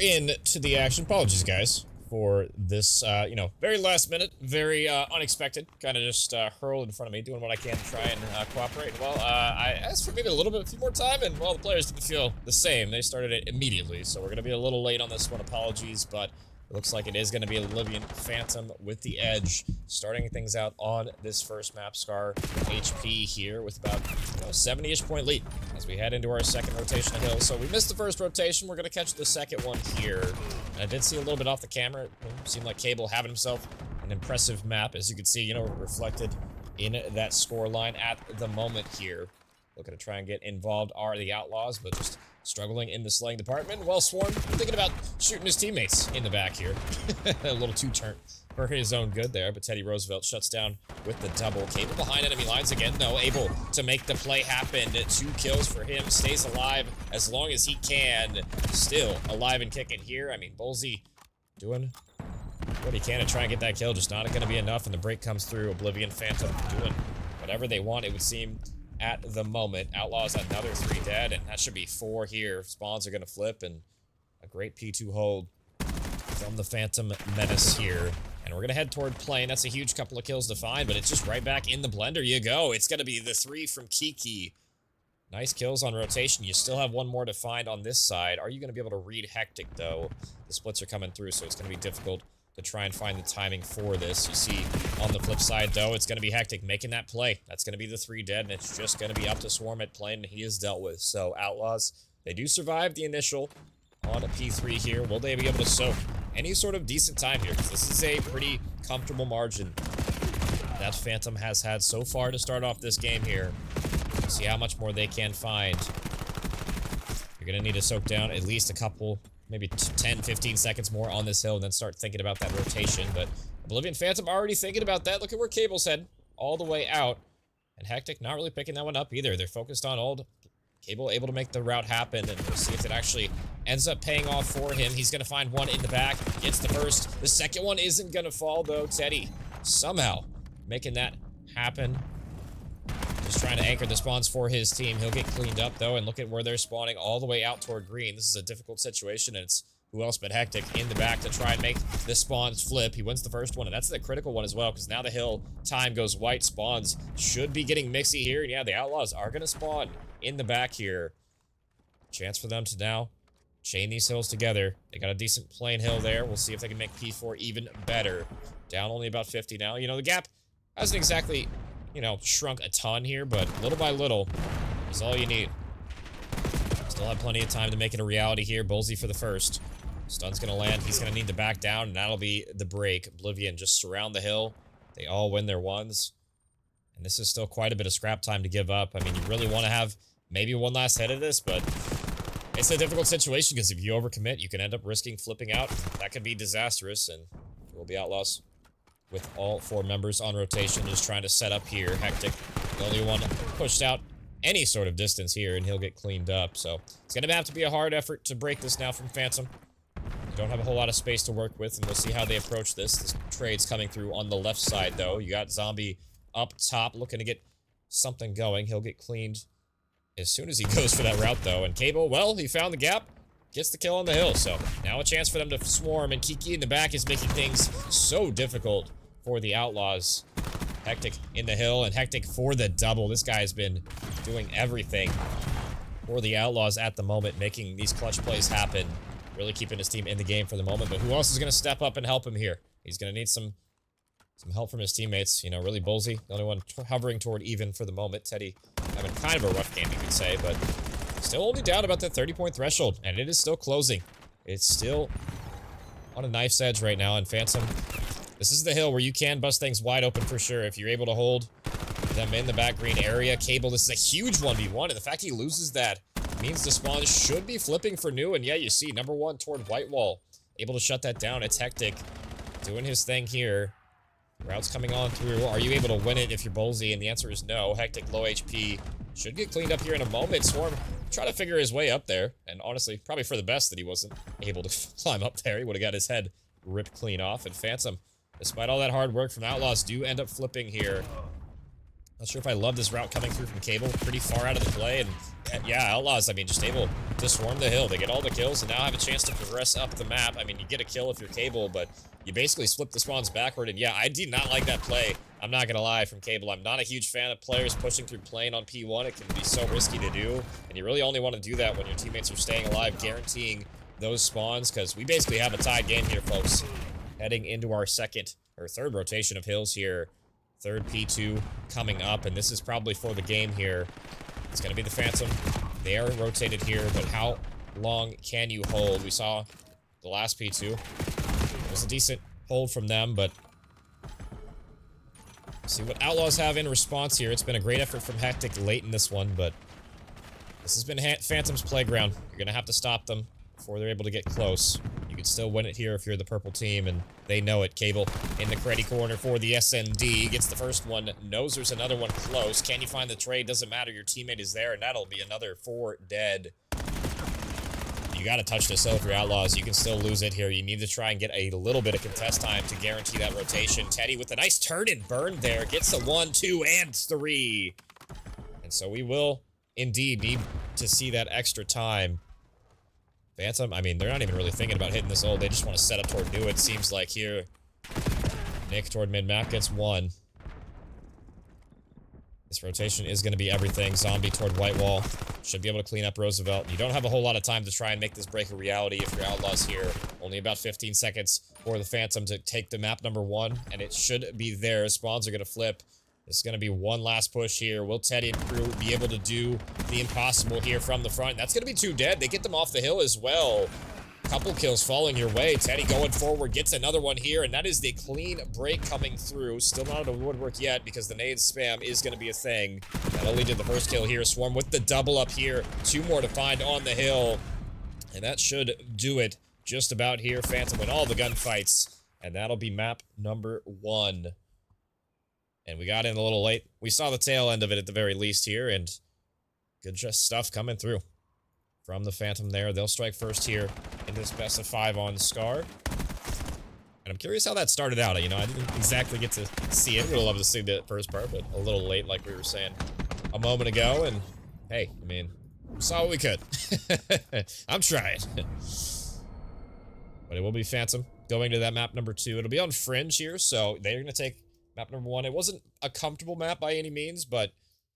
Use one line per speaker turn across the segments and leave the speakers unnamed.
into the action. Apologies, guys, for this, very last minute, very unexpected. Kind of just hurled in front of me, doing what I can to try and cooperate. And, well, I asked for maybe a few more time, and, well, the players didn't feel the same. They started it immediately, so we're going to be a little late on this one. Apologies, but it looks like it is going to be Oblivion Phantom with the edge, starting things out on this first map. Scar HP here with about 70-ish point lead as we head into our second rotation of hills. So we missed the first rotation. We're going to catch the second one here. And I did see a little bit off the camera. It seemed like Cable having himself an impressive map, as you can see, reflected in that score line at the moment here. Looking to try and get involved are the Outlaws, but just struggling in the slaying department. Well, Swarm thinking about shooting his teammates in the back here. A little too turn for his own good there, but Teddy Roosevelt shuts down with the double. Cable behind enemy lines again, though, able to make the play happen. 2 kills for him, stays alive as long as he can. Still alive and kicking here. I mean, Bullsy doing what he can to try and get that kill, just not going to be enough, and the break comes through. Oblivion Phantom doing whatever they want, it would seem, at the moment. Outlaws another 3 dead, and that should be 4 here. Spawns are going to flip, and a great P2 hold from the Phantom Menace here. And we're going to head toward plane. That's a huge couple of kills to find, but it's just right back in the blender you go. It's going to be the 3 from Kiki. Nice kills on rotation. You still have 1 more to find on this side. Are you going to be able to read Hectic, though? The splits are coming through, so it's going to be difficult to try and find the timing for this. You see, on the flip side, though, it's going to be Hectic making that play. That's going to be the 3 dead, and it's just going to be up to Swarm at plane, and he is dealt with. So, Outlaws, they do survive the initial on a P3 here. Will they be able to soak any sort of decent time here? Because this is a pretty comfortable margin that Phantom has had so far to start off this game here. See how much more they can find. You're going to need to soak down at least a couple, maybe 10, 15 seconds more on this hill and then start thinking about that rotation. But Oblivion Phantom already thinking about that. Look at where Cable's head all the way out. And Hectic not really picking that one up either. They're focused on old Cable, able to make the route happen, and we'll see if it actually ends up paying off for him. He's going to find one in the back, gets the first. The second one isn't going to fall, though. Teddy somehow making that happen. Just trying to anchor the spawns for his team. He'll get cleaned up, though, and look at where they're spawning all the way out toward green. This is a difficult situation, and it's who else but Hectic in the back to try and make the spawns flip. He wins the first one, and that's the critical one as well, because now the hill time goes white. Spawns should be getting mixy here, and yeah, the Outlaws are going to spawn in the back here. Chance for them to now chain these hills together. They got a decent plain hill there. We'll see if they can make P4 even better. Down only about 50 now. The gap hasn't exactly, shrunk a ton here, but little by little is all you need. Still have plenty of time to make it a reality here. Bullsy for the first. Stun's gonna land. He's gonna need to back down, and that'll be the break. Oblivion just surround the hill. They all win their ones. And this is still quite a bit of scrap time to give up. I mean, you really want to have maybe one last hit of this, but it's a difficult situation because if you overcommit, you can end up risking flipping out. That could be disastrous, and it will be Outlaws with all 4 members on rotation, just trying to set up here. Hectic, the only one pushed out any sort of distance here, and he'll get cleaned up. So it's going to have to be a hard effort to break this now from Phantom. You don't have a whole lot of space to work with, and we'll see how they approach this. This trade's coming through on the left side, though. You got Zombie up top looking to get something going. He'll get cleaned as soon as he goes for that route, though. And Cable, well, he found the gap. Gets the kill on the hill, so now a chance for them to swarm, and Kiki in the back is making things so difficult for the Outlaws. Hectic in the hill, and Hectic for the double. This guy has been doing everything for the Outlaws at the moment, making these clutch plays happen. Really keeping his team in the game for the moment, but who else is going to step up and help him here? He's going to need some help from his teammates. Really Bullsy, the only one hovering toward even for the moment. Teddy having kind of a rough game, you could say, but still only down about that 30-point threshold, and it is still closing. It's still on a knife's edge right now, and Phantom, this is the hill where you can bust things wide open for sure if you're able to hold them in the back green area. Cable, this is a huge 1v1, and the fact he loses that means the spawn should be flipping for new, and yeah, you see, number 1 toward white wall. Able to shut that down. It's Hectic doing his thing here. Routes coming on through. Are you able to win it if you're Bullsy? And the answer is no. Hectic, low HP. Should get cleaned up here in a moment. Swarm trying to figure his way up there. And honestly, probably for the best that he wasn't able to climb up there. He would have got his head ripped clean off. And Phantom, despite all that hard work from Outlaws, do end up flipping here. Not sure if I love this route coming through from Cable. Pretty far out of the play, and yeah, Outlaws, I mean, just able to swarm the hill. They get all the kills and now have a chance to progress up the map. I mean, you get a kill if you're Cable, but you basically flip the spawns backward, and yeah, I did not like that play. I'm not gonna lie, from Cable. I'm not a huge fan of players pushing through plane on P1. It can be so risky to do, and you really only want to do that when your teammates are staying alive, guaranteeing those spawns, because we basically have a tied game here, folks. Heading into our second or third rotation of hills here. Third P2 coming up, and this is probably for the game here. It's going to be the Phantom. They are rotated here, but how long can you hold? We saw the last P2. It was a decent hold from them, but see what Outlaws have in response here. It's been a great effort from Hectic late in this one, but this has been Phantom's playground. You're going to have to stop them before they're able to get close. You can still win it here if you're the purple team, and they know it. Cable in the creddy corner for the SND. Gets the first one. Knows there's another one close. Can you find the trade? Doesn't matter. Your teammate is there, and that'll be another 4 dead. You got to touch this hill for your Outlaws. You can still lose it here. You need to try and get a little bit of contest time to guarantee that rotation. Teddy with a nice turn and burn there. Gets a 1, 2, and 3. And so we will indeed need to see that extra time. Phantom, I mean, they're not even really thinking about hitting this ult. They just want to set up toward new, it seems like here. Nick toward mid-map gets 1. This rotation is going to be everything. Zombie toward white wall. Should be able to clean up Roosevelt. You don't have a whole lot of time to try and make this break a reality if you're Outlaws here. Only about 15 seconds for the Phantom to take the map number 1, and it should be there. Spawns are going to flip. It's going to be one last push here. Will Teddy and crew be able to do the impossible here from the front? That's going to be 2 dead. They get them off the hill as well. Couple kills falling your way. Teddy going forward, gets another one here, and that is the clean break coming through. Still not out of the woodwork yet because the nade spam is going to be a thing. That'll lead to the first kill here. Swarm with the double up here. 2 more to find on the hill. And that should do it just about here. Phantom win all the gunfights, and that'll be map number 1. And we got in a little late. We saw the tail end of it at the very least here, and good just stuff coming through from the Phantom there. They'll strike first here in this best of 5 on Scar. And I'm curious how that started out. You know, I didn't exactly get to see it. Would have loved to see the first part, but a little late like we were saying a moment ago. And hey, I mean, we saw what we could. I'm trying. But it will be Phantom going to that map number 2. It'll be on Fringe here, so they're going to take map number 1. It wasn't a comfortable map by any means, but,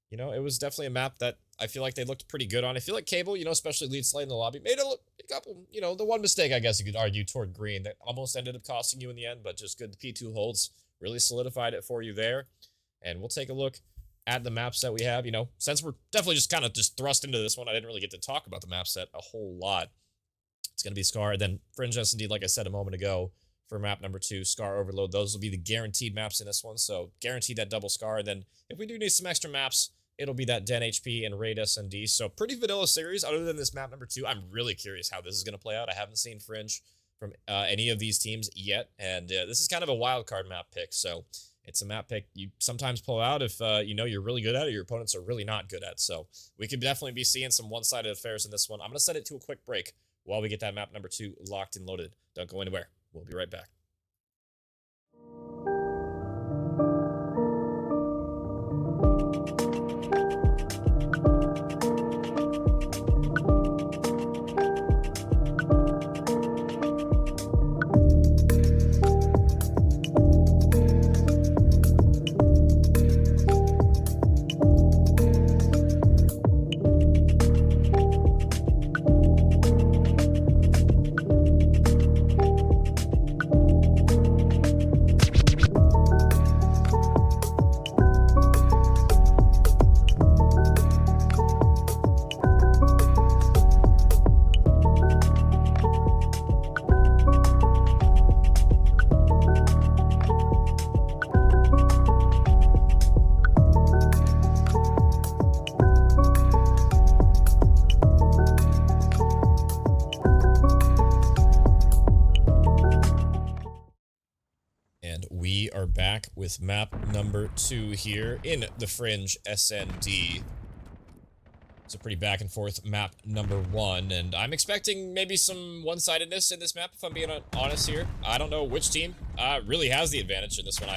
you know, it was definitely a map that I feel like they looked pretty good on. I feel like Cable, you know, especially lead slate in the lobby, made a couple, you know, the one mistake, I guess you could argue, toward green that almost ended up costing you in the end, but just good P2 holds really solidified it for you there. And we'll take a look at the map set we have. You know, since we're definitely just kind of just thrust into this one, I didn't really get to talk about the map set a whole lot. It's going to be Scar, then Fringe S&D, like I said a moment ago, for map number 2, Scar Overload. Those will be the guaranteed maps in this one, so guaranteed that double Scar. And then if we do need some extra maps, it'll be that Den HP and Raid S&D. So pretty vanilla series other than this map number 2. I'm really curious how this is going to play out. I haven't seen Fringe from any of these teams yet, and this is kind of a wild card map pick, so it's a map pick you sometimes pull out if you know you're really good at it, or your opponents are really not good at. So we could definitely be seeing some one-sided affairs in this one. I'm going to set it to a quick break while we get that map number 2 locked and loaded. Don't go anywhere. We'll be right back. We are back with map number 2 here in the Fringe SND. It's a pretty back and forth map number 1, and I'm expecting maybe some one-sidedness in this map, if I'm being honest here. I don't know which team really has the advantage in this one.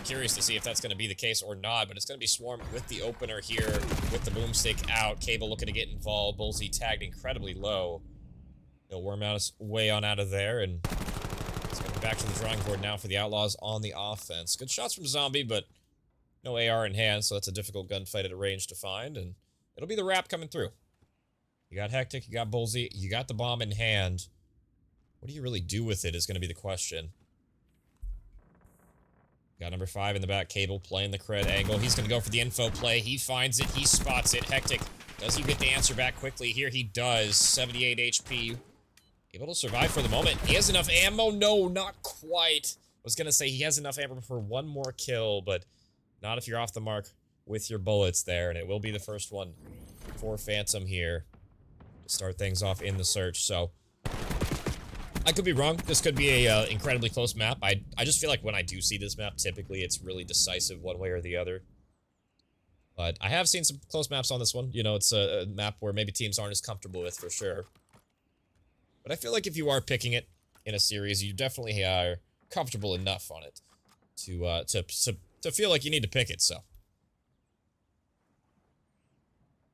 curious to see if that's going to be the case or not, but it's going to be Swarm with the opener here, with the boomstick out. Cable looking to get involved. Bullseye tagged incredibly low. He'll worm out his way on out of there, and it's going to be back to the drawing board now for the Outlaws on the offense. Good shots from Zombie, but no AR in hand, so that's a difficult gunfight at a range to find, and it'll be the wrap coming through. You got Hectic, you got Bullseye, you got the bomb in hand. What do you really do with it is going to be the question. Got number 5 in the back, Cable playing the cred angle. He's going to go for the info play. He finds it. He spots it. Hectic, does he get the answer back quickly? Here he does. 78 HP. Able to survive for the moment. He has enough ammo. No, not quite. I was going to say he has enough ammo for one more kill, but not if you're off the mark with your bullets there. And it will be the first one for Phantom here to start things off in the search. So I could be wrong. This could be a incredibly close map. I just feel like when I do see this map, typically it's really decisive one way or the other. But I have seen some close maps on this one. You know, it's a map where maybe teams aren't as comfortable with for sure. But I feel like if you are picking it in a series, you definitely are comfortable enough on it to feel like you need to pick it. So, not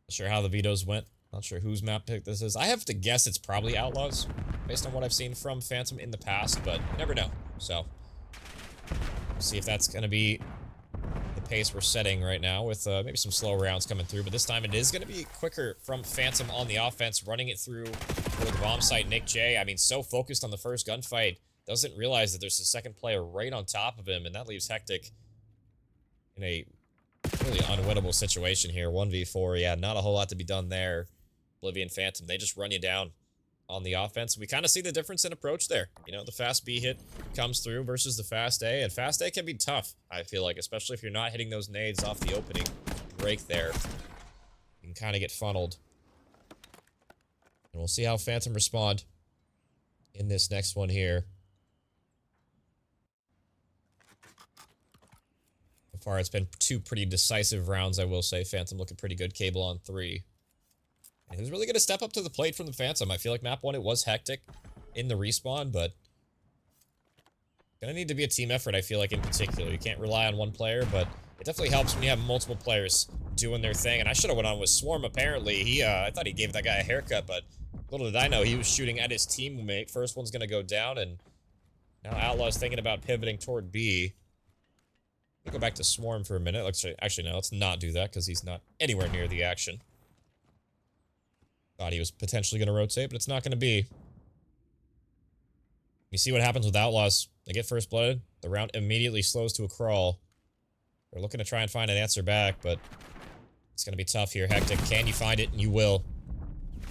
sure how the vetoes went. Not sure whose map pick this is. I have to guess it's probably Outlaws, based on what I've seen from Phantom in the past, but you never know. So, we'll see if that's going to be the pace we're setting right now with maybe some slow rounds coming through. But this time it is going to be quicker from Phantom on the offense, running it through for the bomb site. Nick J, I mean, so focused on the first gunfight, doesn't realize that there's a second player right on top of him, and that leaves Hectic in a really unwinnable situation here. 1v4, yeah, not a whole lot to be done there. Oblivion, Phantom, they just run you down on the offense. We kind of see the difference in approach there. You know, the fast B hit comes through versus the fast A, and fast A can be tough, I feel like, especially if you're not hitting those nades off the opening break there. You can kind of get funneled. And we'll see how Phantom respond in this next one here. So far, it's been 2 pretty decisive rounds, I will say. Phantom looking pretty good. Cable on 3. And who's really going to step up to the plate from the Phantom? I feel like map 1, it was Hectic in the respawn, but gonna need to be a team effort, I feel like, in particular. You can't rely on one player, but it definitely helps when you have multiple players doing their thing. And I should have went on with Swarm, apparently. I thought he gave that guy a haircut, but little did I know he was shooting at his teammate. First one's gonna go down, and now Outlaw's thinking about pivoting toward B. We'll go back to Swarm for a minute. Actually, no, let's not do that, because he's not anywhere near the action. Thought he was potentially going to rotate, but it's not going to be. You see what happens with Outlaws. They get first blooded. The round immediately slows to a crawl. They're looking to try and find an answer back, but it's going to be tough here. Hectic, can you find it? And you will.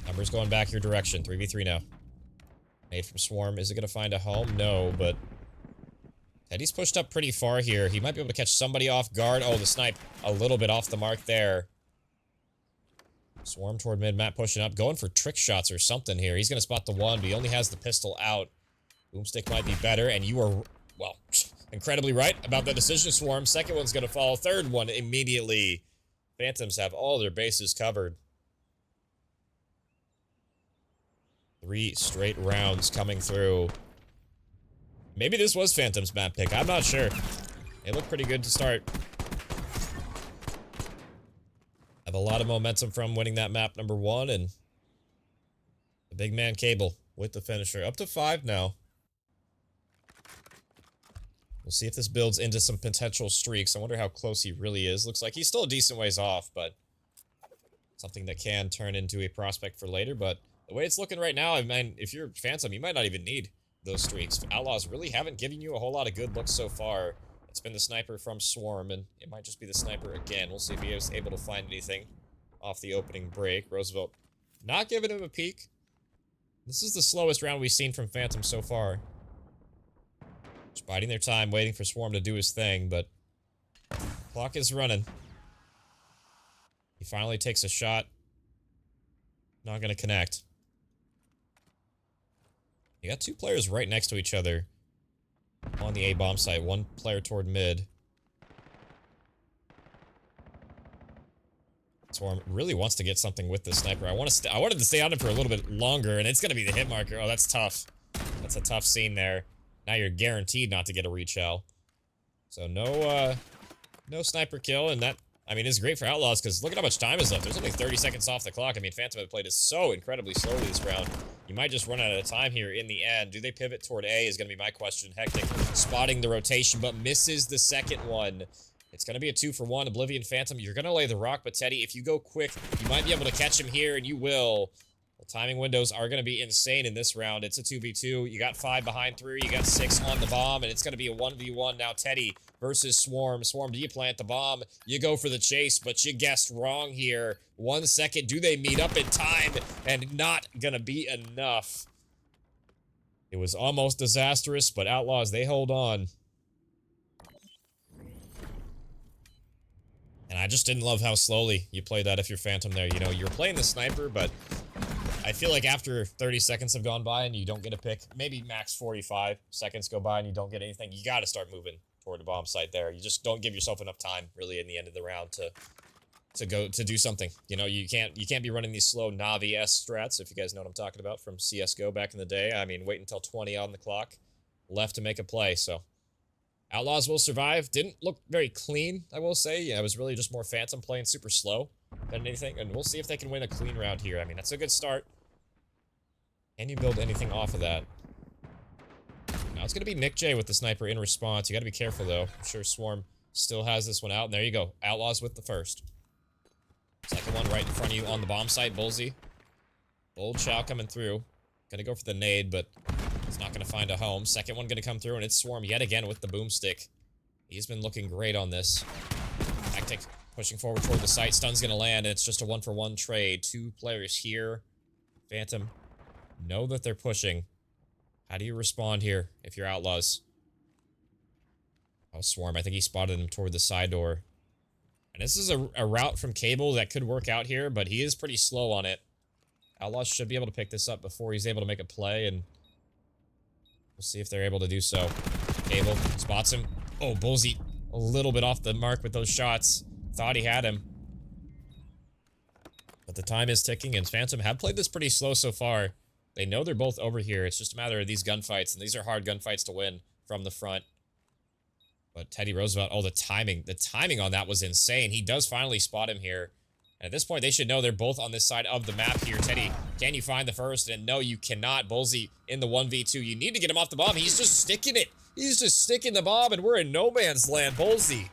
Numbers going back your direction. 3v3 now. Nade from Swarm. Is it going to find a home? No, but Teddy's pushed up pretty far here. He might be able to catch somebody off guard. Oh, the snipe a little bit off the mark there. Swarm toward mid-map, pushing up, going for trick shots or something here. He's going to spot the one, but he only has the pistol out. Boomstick might be better, and you are, well, incredibly right about that decision, Swarm. Second one's going to fall. Third one immediately. Phantoms have all their bases covered. 3 straight rounds coming through. Maybe this was Phantom's map pick. I'm not sure. They look pretty good to start. Have a lot of momentum from winning that map number 1, and the big man Cable with the finisher. Up to 5 now. We'll see if this builds into some potential streaks. I wonder how close he really is. Looks like he's still a decent ways off, but something that can turn into a prospect for later. But the way it's looking right now, I mean, if you're Phantom, you might not even need those streaks. Outlaws really haven't given you a whole lot of good looks so far. It's been the sniper from Swarm, and it might just be the sniper again. We'll see if he is able to find anything off the opening break. Roosevelt not giving him a peek. This is the slowest round we've seen from Phantom so far. Just biding their time, waiting for Swarm to do his thing, but clock is running. He finally takes a shot. Not going to connect. You got 2 players right next to each other on the A-bomb site. 1 player toward mid. Swarm really wants to get something with this sniper. I wanted to stay on him for a little bit longer, and it's going to be the hit marker. Oh, that's tough. That's a tough scene there. Now you're guaranteed not to get a reshell. So no sniper kill, and that, I mean, is great for Outlaws, because look at how much time is left. There's only 30 seconds off the clock. I mean, Phantom have played it so incredibly slowly this round. You might just run out of time here in the end. Do they pivot toward A is going to be my question. Hectic spotting the rotation, but misses the second one. It's going to be a 2-for-1. Oblivion Phantom, you're going to lay the rock, but Teddy, if you go quick, you might be able to catch him here, and you will. The timing windows are going to be insane in this round. It's a 2v2. You got 5 behind 3. You got 6 on the bomb, and it's going to be a 1v1 now. Teddy versus Swarm. Swarm, do you plant the bomb? You go for the chase, but you guessed wrong here. 1 second. Do they meet up in time? And not going to be enough. It was almost disastrous, but Outlaws, they hold on. And I just didn't love how slowly you played that if you're Phantom there. You know, you're playing the sniper, but I feel like after 30 seconds have gone by and you don't get a pick, maybe max 45 seconds go by and you don't get anything, you got to start moving toward the bomb site there. You just don't give yourself enough time, really, in the end of the round to do something. You know, you can't be running these slow Navi-esque strats, if you guys know what I'm talking about, from CSGO back in the day. I mean, wait until 20 on the clock left to make a play, so... Outlaws will survive. Didn't look very clean, I will say. Yeah, it was really just more Phantom playing super slow than anything. And we'll see if they can win a clean round here. I mean, that's a good start. Can you build anything off of that? Now it's going to be Nick J with the sniper in response. You got to be careful, though. I'm sure Swarm still has this one out. And there you go. Outlaws with the first. Second one right in front of you on the bomb site. Bullseye. Bold Chow coming through. Gonna go for the nade, but he's not gonna find a home. Second one gonna come through, and it's Swarm yet again with the boomstick. He's been looking great on this. Hectic pushing forward toward the site. Stun's gonna land, and it's just a 1-for-1 trade. 2 players here. Phantom know that they're pushing. How do you respond here if you're Outlaws? Oh, Swarm. I think he spotted him toward the side door. And this is a route from Cable that could work out here, but he is pretty slow on it. Outlaws should be able to pick this up before he's able to make a play, and we'll see if they're able to do so. Cable spots him. Oh, Bullseye a little bit off the mark with those shots. Thought he had him. But the time is ticking, and Phantom have played this pretty slow so far. They know they're both over here. It's just a matter of these gunfights, and these are hard gunfights to win from the front. But Teddy Roosevelt, oh, the timing on that was insane. He does finally spot him here. And at this point, they should know they're both on this side of the map here. Teddy, can you find the first? And no, you cannot. Bullseye in the 1v2. You need to get him off the bomb. He's just sticking it. He's just sticking the bomb, and we're in no man's land. Bullseye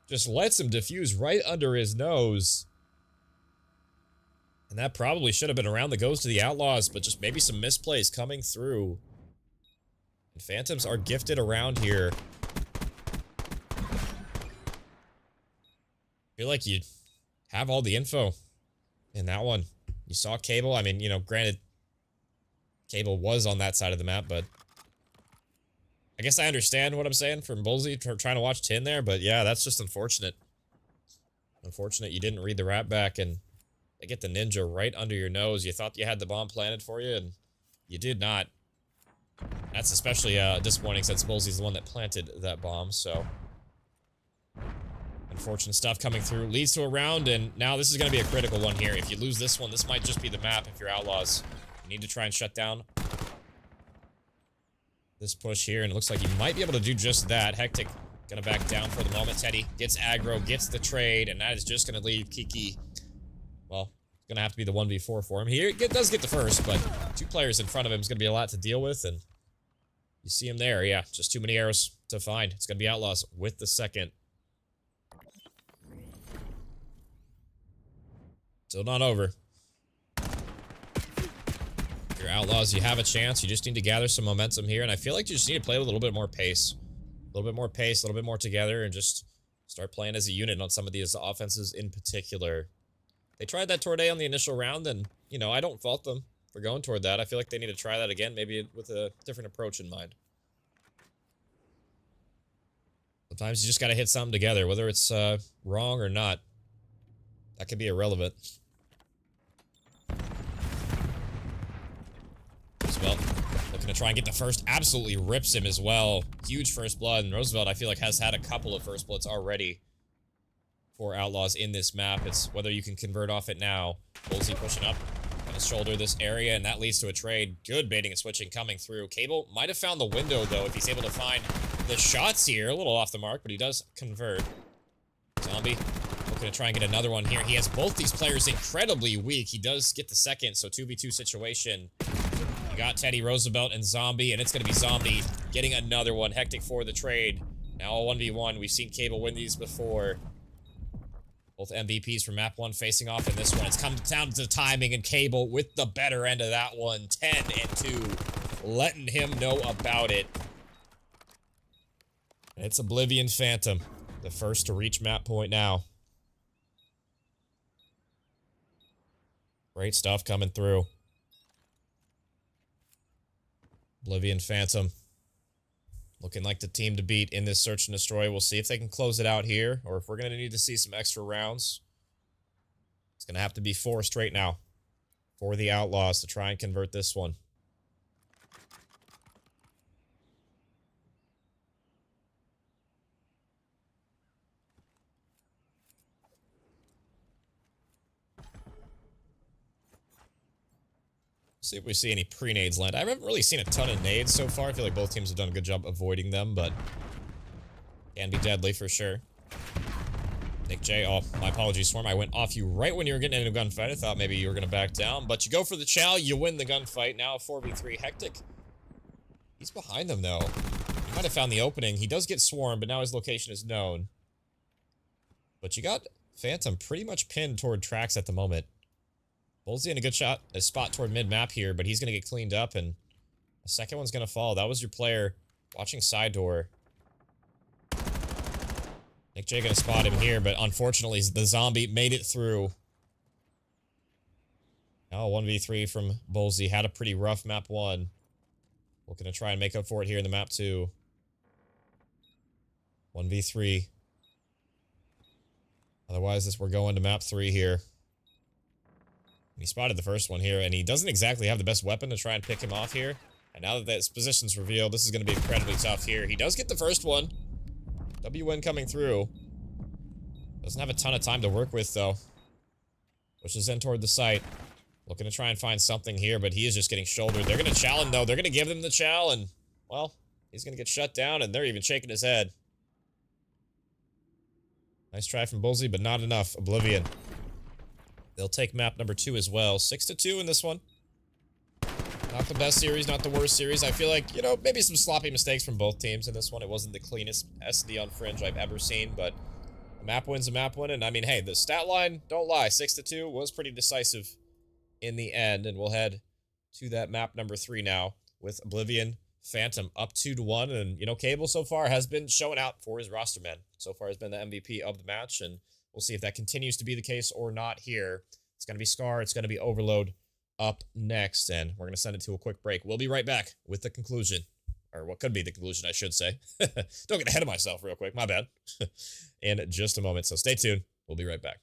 just lets him defuse right under his nose. And that probably should have been a round that goes to the Outlaws, but just maybe some misplays coming through. And Phantoms are gifted around here. I feel like you have all the info in that one. You saw Cable. I mean, you know, granted, Cable was on that side of the map, but I guess I understand what I'm saying from Bullseye trying to watch Tin there, but yeah, that's just unfortunate. Unfortunate you didn't read the rap back, and they get the ninja right under your nose. You thought you had the bomb planted for you, and you did not. That's especially disappointing since Bullsey's the one that planted that bomb, so... Unfortunate stuff coming through. Leads to a round, and now this is going to be a critical one here. If you lose this one, this might just be the map if you're Outlaws. You need to try and shut down this push here, and it looks like you might be able to do just that. Hectic gonna back down for the moment. Teddy gets aggro, gets the trade, and that is just going to leave Kiki, well, it's going to have to be the 1v4 for him. Here, it does get the first, but 2 players in front of him is going to be a lot to deal with, and you see him there. Yeah, just too many arrows to find. It's going to be Outlaws with the second. Still not over. If you're Outlaws, you have a chance. You just need to gather some momentum here, and I feel like you just need to play with a little bit more pace. A little bit more pace, a little bit more together, and just start playing as a unit on some of these offenses in particular. They tried that toward A on the initial round, and, you know, I don't fault them for going toward that. I feel like they need to try that again, maybe with a different approach in mind. Sometimes you just gotta hit something together, whether it's wrong or not. That could be irrelevant. Roosevelt looking to try and get the first. Absolutely rips him as well. Huge first blood. And Roosevelt, I feel like, has had a couple of first bloods already for Outlaws in this map. It's whether you can convert off it now. Bullseye pushing up. Gonna shoulder this area, and that leads to a trade. Good baiting and switching coming through. Cable might have found the window, though, if he's able to find the shots here. A little off the mark, but he does convert. Zombie looking to try and get another one here. He has both these players incredibly weak. He does get the second, so 2v2 situation. You got Teddy Roosevelt and Zombie, and it's going to be Zombie getting another one. Hectic for the trade. Now a 1v1. We've seen Cable win these before. Both MVPs from map 1 facing off in this one. It's come down to timing, and Cable with the better end of that one. 10-2. Letting him know about it. It's Oblivion Phantom. The first to reach map point now. Great stuff coming through. Oblivion Phantom. Looking like the team to beat in this search and destroy. We'll see if they can close it out here, or if we're going to need to see some extra rounds. It's going to have to be 4 straight now for the Outlaws to try and convert this one. See if we see any pre-nades land. I haven't really seen a ton of nades so far. I feel like both teams have done a good job avoiding them, but can be deadly for sure. Nick J, oh, my apologies, Swarm. I went off you right when you were getting into a gunfight. I thought maybe you were going to back down, but you go for the chow, you win the gunfight. Now 4v3 Hectic. He's behind them, though. He might have found the opening. He does get swarmed, but now his location is known. But you got Phantom pretty much pinned toward tracks at the moment. Bullseye in a spot toward mid-map here, but he's going to get cleaned up, and the second one's going to fall. That was your player watching side door. Nick J going to spot him here, but unfortunately, the zombie made it through. Now 1v3 from Bullseye. Had a pretty rough map 1. Looking to try and make up for it here in the map 2. 1v3. Otherwise, we're going to map 3 here. He spotted the first one here, and he doesn't exactly have the best weapon to try and pick him off here. And now that his position's revealed, this is going to be incredibly tough here. He does get the first one. WN coming through. Doesn't have a ton of time to work with, though. Pushes in toward the site. Looking to try and find something here, but he is just getting shouldered. They're going to chow him, though. They're going to give him the chow, and, well, he's going to get shut down, and they're even shaking his head. Nice try from Bullseye, but not enough. Oblivion. They'll take map number 2 as well. 6-2 in this one. Not the best series, not the worst series. I feel like, you know, maybe some sloppy mistakes from both teams in this one. It wasn't the cleanest SD on Fringe I've ever seen, but a map win's a map win. And I mean, hey, the stat line, don't lie, 6-2 was pretty decisive in the end. And we'll head to that map number 3 now with Oblivion Phantom up 2-1. And, you know, Cable so far has been showing out for his roster men. So far has been the MVP of the match, and we'll see if that continues to be the case or not here. It's going to be Scar. It's going to be Overload up next, and we're going to send it to a quick break. We'll be right back with the conclusion, or what could be the conclusion, I should say. Don't get ahead of myself real quick. My bad. In just a moment, so stay tuned. We'll be right back.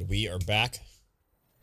We are back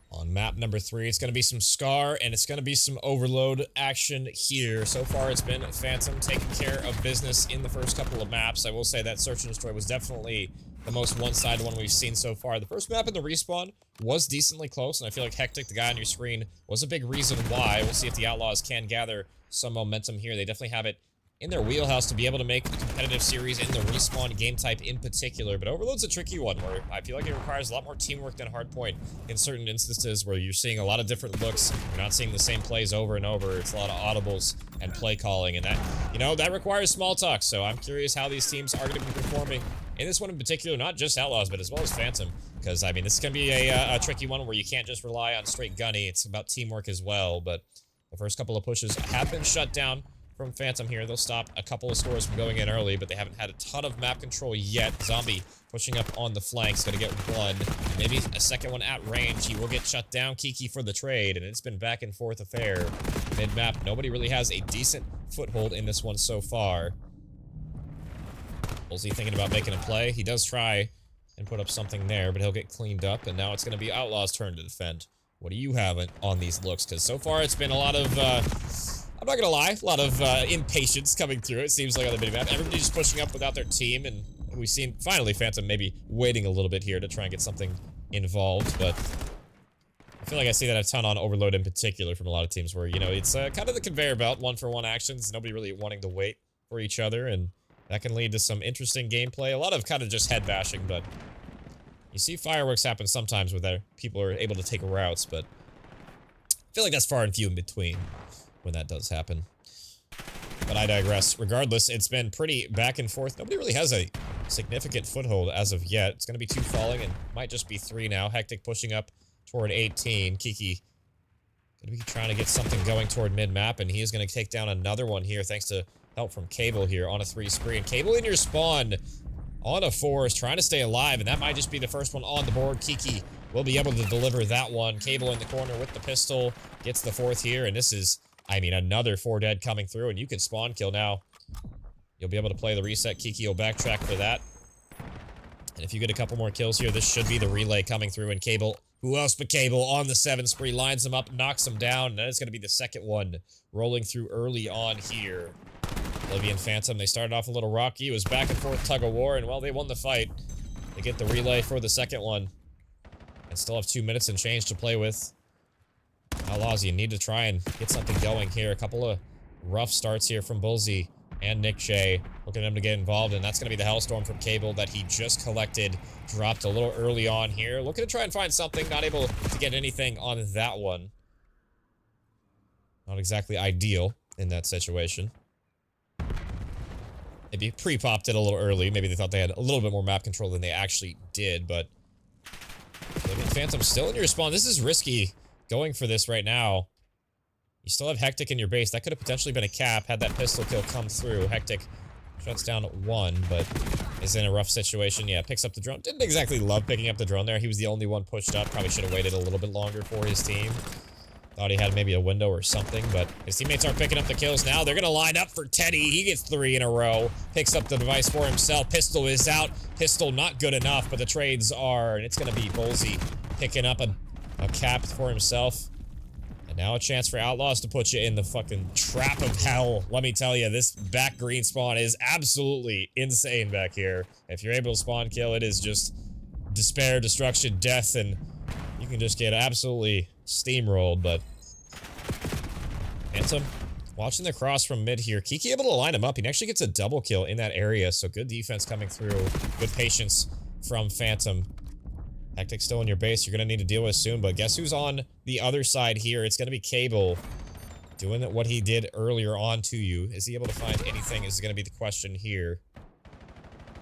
on map number 3. It's going to be some Scar, and it's going to be some Overload action here. So far, it's been Phantom taking care of business in the first couple of maps. I will say that Search and Destroy was definitely the most one-sided one we've seen so far. The first map in the respawn was decently close, and I feel like Hectic, the guy on your screen, was a big reason why. We'll see if the Outlaws can gather some momentum here. They definitely have it in their wheelhouse to be able to make a competitive series in the respawn game type in particular, but Overload's a tricky one where I feel like it requires a lot more teamwork than Hardpoint in certain instances where you're seeing a lot of different looks, you're not seeing the same plays over and over, it's a lot of audibles and play calling, and that, you know, that requires small talk, so I'm curious how these teams are going to be performing in this one in particular, not just Outlaws, but as well as Phantom, because, I mean, this is going to be a tricky one where you can't just rely on straight gunny, it's about teamwork as well, but the first couple of pushes have been shut down from Phantom here. They'll stop a couple of stores from going in early, but they haven't had a ton of map control yet. Zombie pushing up on the flanks, gonna get one. Maybe a second one at range. He will get shut down. Kiki for the trade, and it's been back and forth affair. Mid-map, nobody really has a decent foothold in this one so far. Bullseye thinking about making a play. He does try and put up something there, but he'll get cleaned up, and now it's gonna be Outlaw's turn to defend. What do you have on these looks? Because so far it's been a lot of, I'm not gonna lie, a lot of impatience coming through, it seems like, on the minimap. Everybody just pushing up without their team, and we've seen, finally, Phantom maybe waiting a little bit here to try and get something involved, but I feel like I see that a ton on Overload in particular from a lot of teams where, you know, it's kind of the conveyor belt, one-for-one actions, nobody really wanting to wait for each other, and that can lead to some interesting gameplay. A lot of kind of just head bashing, but you see fireworks happen sometimes where people are able to take routes, but I feel like that's far and few in between when that does happen. But I digress. Regardless, it's been pretty back and forth. Nobody really has a significant foothold as of yet. It's going to be 2 falling and might just be 3 now. Hectic pushing up toward 18. Kiki going to be trying to get something going toward mid-map, and he is going to take down another one here thanks to help from Cable here on a 3 spree. And Cable in your spawn on a 4 is trying to stay alive, and that might just be the first one on the board. Kiki will be able to deliver that one. Cable in the corner with the pistol gets the 4th here, and this is, I mean, another 4 dead coming through, and you can spawn kill now. You'll be able to play the reset. Kiki will backtrack for that. And if you get a couple more kills here, this should be the relay coming through, and Cable, who else but Cable, on the 7 spree, lines him up, knocks him down, and that is going to be the second one rolling through early on here. Oblivion Phantom, they started off a little rocky. It was back and forth tug of war, and well, they won the fight. They get the relay for the second one. And still have 2 minutes and change to play with. Outlaws, you need to try and get something going here. A couple of rough starts here from Bullseye and Nick Shea. Looking at him to get involved, and that's going to be the Hellstorm from Cable that he just collected. Dropped a little early on here. Looking to try and find something. Not able to get anything on that one. Not exactly ideal in that situation. Maybe pre-popped it a little early. Maybe they thought they had a little bit more map control than they actually did, but Phantom still in your spawn. This is risky going for this right now. You still have Hectic in your base. That could have potentially been a cap had that pistol kill come through. Hectic shuts down 1, but is in a rough situation. Yeah, picks up the drone. Didn't exactly love picking up the drone there. He was the only one pushed up. Probably should have waited a little bit longer for his team. Thought he had maybe a window or something, but his teammates aren't picking up the kills now. They're going to line up for Teddy. He gets 3 in a row. Picks up the device for himself. Pistol is out. Pistol not good enough, but the trades are, and it's going to be Bullseye picking up a cap for himself. And now a chance for Outlaws to put you in the fucking trap of hell. Let me tell you, this back green spawn is absolutely insane back here. If you're able to spawn kill, it is just despair, destruction, death, and you can just get absolutely steamrolled, but Phantom watching the cross from mid here. Kiki able to line him up. He actually gets a double kill in that area, so good defense coming through. Good patience from Phantom. Hectic still in your base. You're going to need to deal with soon, but guess who's on the other side here? It's going to be Cable doing what he did earlier on to you. Is he able to find anything is going to be the question here.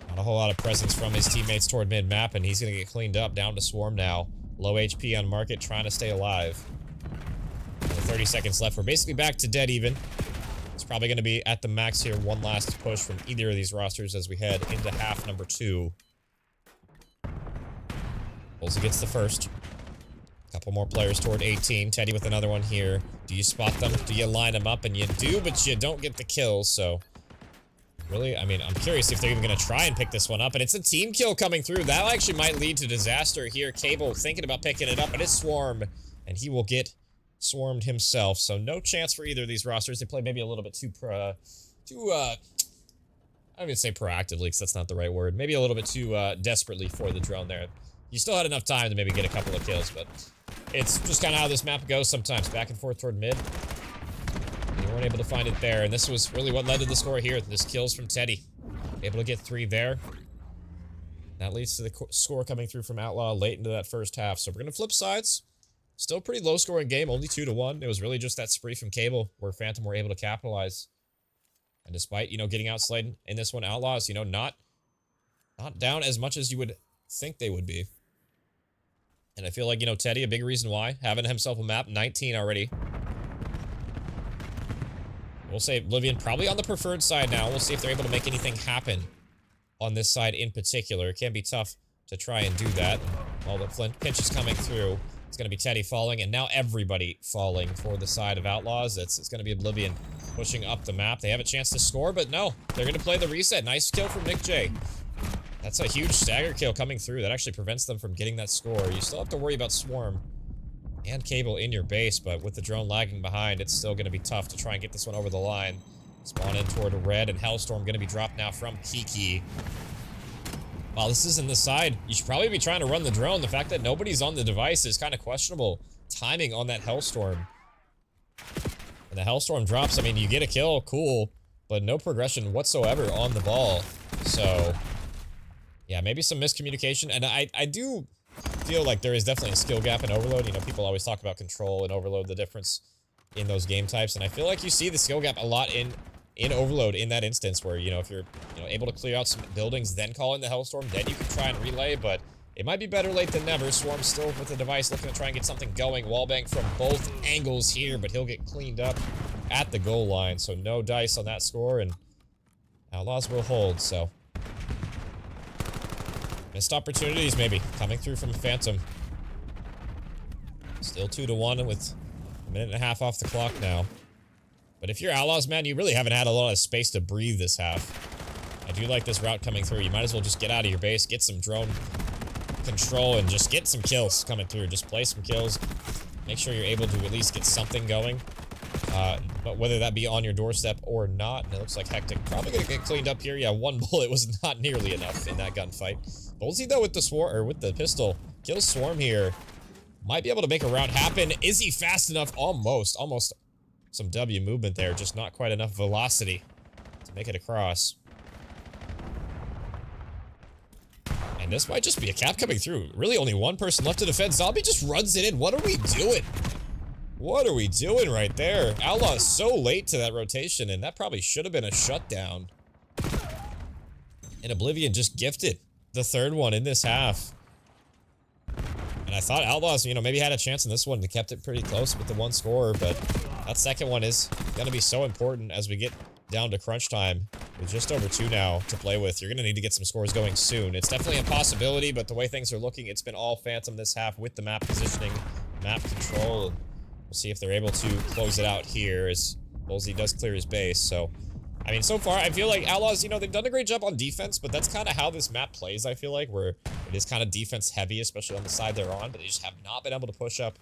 Not a whole lot of presence from his teammates toward mid-map, and he's going to get cleaned up. Down to Swarm now. Low HP on market, trying to stay alive. 30 seconds left. We're basically back to dead even. It's probably going to be at the max here. One last push from either of these rosters as we head into half number 2. Bullseye gets the first. Couple more players toward 18. Teddy with another one here. Do you spot them? Do you line them up? And you do, but you don't get the kills, so really, I mean, I'm curious if they're even going to try and pick this one up, and it's a team kill coming through. That actually might lead to disaster here. Cable thinking about picking it up, but it's Swarm, and he will get swarmed himself, so no chance for either of these rosters. They play maybe a little bit too I don't even say proactively, because that's not the right word. Maybe a little bit too desperately for the drone there. You still had enough time to maybe get a couple of kills, but it's just kind of how this map goes sometimes. Back and forth toward mid. You weren't able to find it there, and this was really what led to the score here. This kills from Teddy. Able to get 3 there. That leads to the score coming through from Outlaw late into that first half. So we're going to flip sides. Still pretty low scoring game, only 2-1. It was really just that spree from Cable where Phantom were able to capitalize. And despite, you know, getting outslayed in this one, Outlaws, you know, not down as much as you would think they would be. And I feel like, you know, Teddy, a big reason why, having himself a map, 19 already. We'll say Oblivion probably on the preferred side now. We'll see if they're able to make anything happen on this side in particular. It can be tough to try and do that. All the Flint pinch is coming through. It's going to be Teddy falling, and now everybody falling for the side of Outlaws. It's going to be Oblivion pushing up the map. They have a chance to score, but no. They're going to play the reset. Nice kill from Nick J. That's a huge stagger kill coming through. That actually prevents them from getting that score. You still have to worry about Swarm and Cable in your base, but with the drone lagging behind, it's still going to be tough to try and get this one over the line. Spawn in toward Red, and Hellstorm going to be dropped now from Kiki. While this isn't the side, you should probably be trying to run the drone. The fact that nobody's on the device is kind of questionable. Timing on that Hellstorm. And the Hellstorm drops, I mean, you get a kill, cool, but no progression whatsoever on the ball. So, yeah, maybe some miscommunication. And I do feel like there is definitely a skill gap in Overload. You know, people always talk about Control and Overload, the difference in those game types. And I feel like you see the skill gap a lot in Overload in that instance where, you know, if you're, you know, able to clear out some buildings, then call in the Hellstorm, then you can try and relay, but it might be better late than never. Swarm's still with the device, looking to try and get something going. Wallbang from both angles here, but he'll get cleaned up at the goal line, so no dice on that score, and Outlaws will hold, so. Missed opportunities, maybe, coming through from Phantom. Still 2-1 with a minute and a half off the clock now. But if you're Outlaws, man, you really haven't had a lot of space to breathe this half. I do like this route coming through. You might as well just get out of your base, get some drone control, and just get some kills coming through. Just play some kills. Make sure you're able to at least get something going. But whether that be on your doorstep or not, it looks like Hectic probably gonna get cleaned up here. Yeah, 1 bullet was not nearly enough in that gunfight. Bolsey, though, with the with the pistol, kills Swarm here. Might be able to make a route happen. Is he fast enough? Almost. Almost. Some W movement there, just not quite enough velocity to make it across. And this might just be a cap coming through. Really only one person left to defend. Zombie just runs it in. What are we doing? What are we doing right there? Outlaw is so late to that rotation, and that probably should have been a shutdown. And Oblivion just gifted the 3rd one in this half. And I thought Outlaws, you know, maybe had a chance in this one. They kept it pretty close with the 1 score, but that second one is going to be so important as we get down to crunch time. With just over 2 now to play with, you're going to need to get some scores going soon. It's definitely a possibility, but the way things are looking, it's been all Phantom this half with the map positioning, map control, and we'll see if they're able to close it out here as Bolsey does clear his base. So, I mean, so far, I feel like Outlaws, you know, they've done a great job on defense, but that's kind of how this map plays, I feel like, where it is kind of defense heavy, especially on the side they're on, but they just have not been able to push up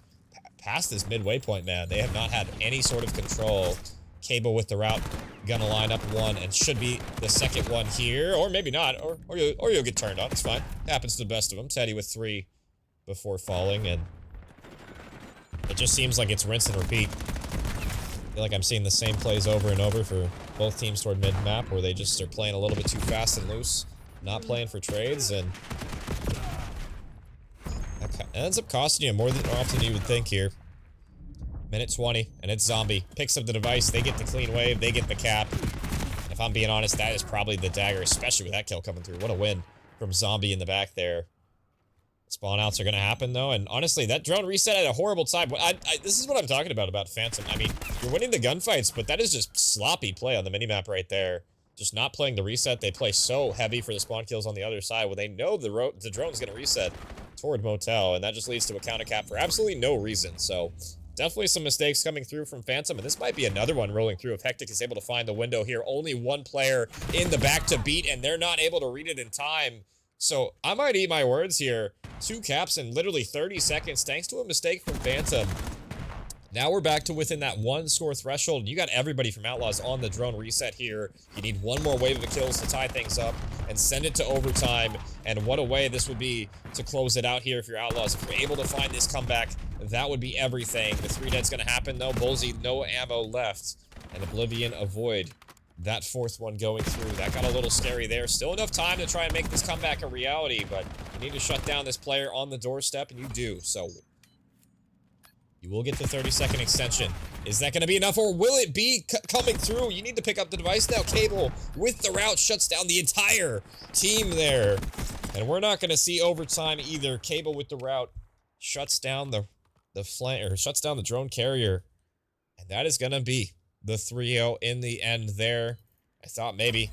past this midway point, man. They have not had any sort of control. Cable with the route, gonna line up 1, and should be the 2nd one here, or maybe not, or you'll get turned on. It's fine. Happens to the best of them. Teddy with 3 before falling, and it just seems like it's rinse and repeat. I feel like I'm seeing the same plays over and over for both teams toward mid-map, where they just are playing a little bit too fast and loose, not playing for trades, and that ends up costing you more than often you would think here. Minute 20, and it's Zombie. Picks up the device, they get the clean wave, they get the cap. If I'm being honest, that is probably the dagger, especially with that kill coming through. What a win from Zombie in the back there. Spawn outs are going to happen, though, and honestly, that drone reset at a horrible time. This is what I'm talking about Phantom. I mean, you're winning the gunfights, but that is just sloppy play on the minimap right there. Just not playing the reset. They play so heavy for the spawn kills on the other side when they know the drone's going to reset toward Motel, and that just leads to a counter cap for absolutely no reason, so definitely some mistakes coming through from Phantom, and this might be another one rolling through if Hectic is able to find the window here. Only 1 player in the back to beat, and they're not able to read it in time. So I might eat my words here. 2 caps in literally 30 seconds, thanks to a mistake from Phantom. Now we're back to within that 1 score threshold. You got everybody from Outlaws on the drone reset here. You need 1 more wave of kills to tie things up and send it to overtime. And what a way this would be to close it out here if you're Outlaws. If you're able to find this comeback, that would be everything. The 3 dead's gonna happen though. Bolsey, no ammo left. And Oblivion avoid that fourth one going through. That got a little scary there. Still enough time to try and make this comeback a reality, but you need to shut down this player on the doorstep, and you do. So you will get the 30-second extension. Is that going to be enough, or will it be coming through? You need to pick up the device now. Cable with the route shuts down the entire team there. And we're not going to see overtime either. Cable with the route shuts down the flank, or shuts down the drone carrier. And that is going to be the 3-0 in the end there. I thought maybe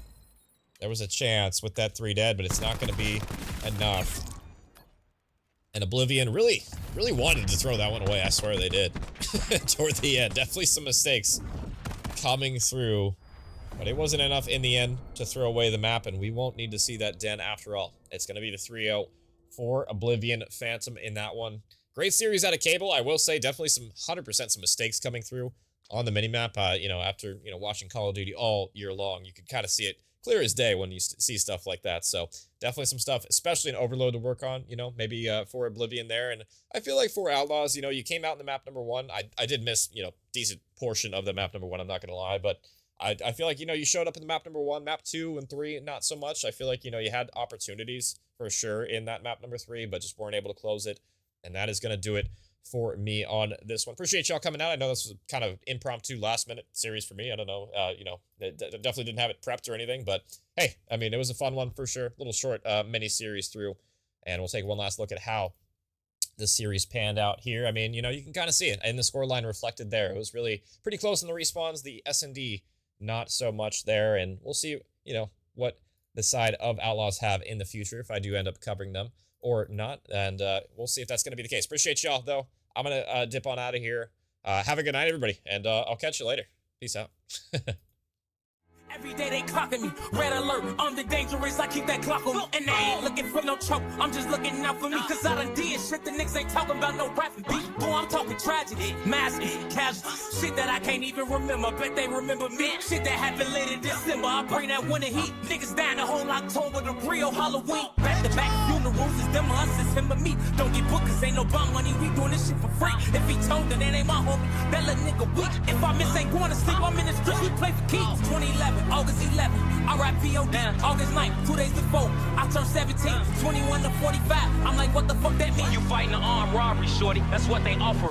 there was a chance with that 3 dead, but it's not going to be enough. And Oblivion really wanted to throw that one away. I swear they did. Toward the end. Definitely some mistakes coming through. But it wasn't enough in the end to throw away the map, and we won't need to see that den after all. It's going to be the 3-0 for Oblivion Phantom in that one. Great series out of Cable. I will say definitely some 100% some mistakes coming through on the minimap. You know, after, you know, watching Call of Duty all year long, you could kind of see it clear as day when you see stuff like that. So definitely some stuff, especially in Overload, to work on, you know, maybe for Oblivion there. And I feel like for Outlaws, you know, you came out in the map number 1. I did miss, you know, decent portion of the map number 1, I'm not going to lie, but I feel like, you know, you showed up in the map number 1, map 2 and 3, not so much. I feel like, you know, you had opportunities for sure in that map number 3, but just weren't able to close it. And that is going to do it for me on this one. Appreciate y'all coming out. I know this was kind of impromptu last-minute series for me. I don't know, you know, definitely didn't have it prepped or anything, but hey, I mean, it was a fun one for sure. A little short mini-series through, and we'll take one last look at how the series panned out here. I mean, you know, you can kind of see it, and the scoreline reflected there. It was really pretty close in the respawns. The S&D, not so much there, and we'll see, you know, what the side of Outlaws have in the future if I do end up covering them or not, and we'll see if that's going to be the case. Appreciate y'all, though. I'm going to dip on out of here. Have a good night, everybody, and I'll catch you later. Peace out.
Every day they clocking me, red alert, I'm the dangerous, I keep that clock on me. And they ain't looking for no choke, I'm just looking out for me. Cause I done did shit the niggas ain't talking about, no rapping beat. Boy, I'm talking tragedy, massive, casual. Shit that I can't even remember, bet they remember me. Shit that happened late in December, I bring that winter heat. Niggas down the whole October, the real Halloween. Back to back funerals, it's them or us, it's him or me. Don't get booked cause ain't no bum money, we doing this shit for free. If he told that ain't my homie, that little nigga weak. If I miss ain't going to sleep, I'm in the streets, we play for keeps. 2011. August 11th, RIP August 9th, 2 days before, I turned 17, 21 to 45, I'm like, what the fuck that mean?
You fighting an armed robbery, shorty, that's what they offer.